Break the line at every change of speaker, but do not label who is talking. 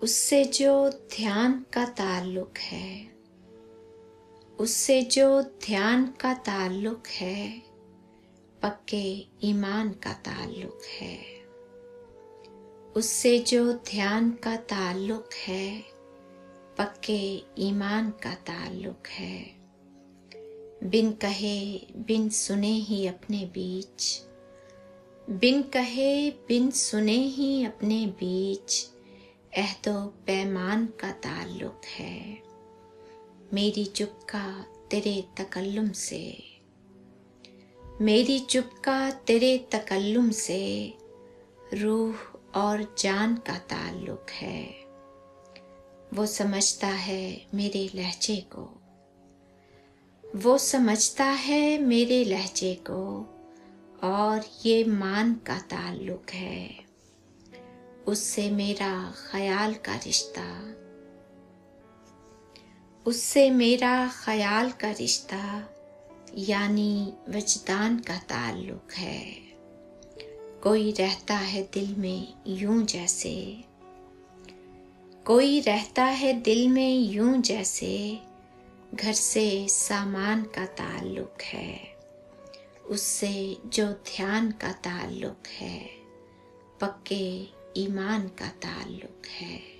उससे जो ध्यान का ताल्लुक है, उससे जो ध्यान का ताल्लुक है, पक्के ईमान का ताल्लुक है। उससे जो ध्यान का ताल्लुक है, पक्के ईमान का ताल्लुक है। बिन कहे बिन सुने ही अपने बीच, बिन कहे बिन सुने ही अपने बीच अहदो पैमान का ताल्लुक है। मेरी चुपका तेरे तकल्लुम से, मेरी चुपका तेरे तकल्लुम से रूह और जान का ताल्लुक है। वो समझता है मेरे लहजे को, वो समझता है मेरे लहजे को, और ये मान का ताल्लुक है। उससे मेरा ख्याल का रिश्ता, उससे मेरा ख्याल का रिश्ता यानी वजदान का ताल्लुक है। कोई रहता है दिल में यूं जैसे, कोई रहता है दिल में यूं जैसे घर से सामान का ताल्लुक है। उससे जो ध्यान का ताल्लुक है, पक्के ईमान का ताल्लुक है।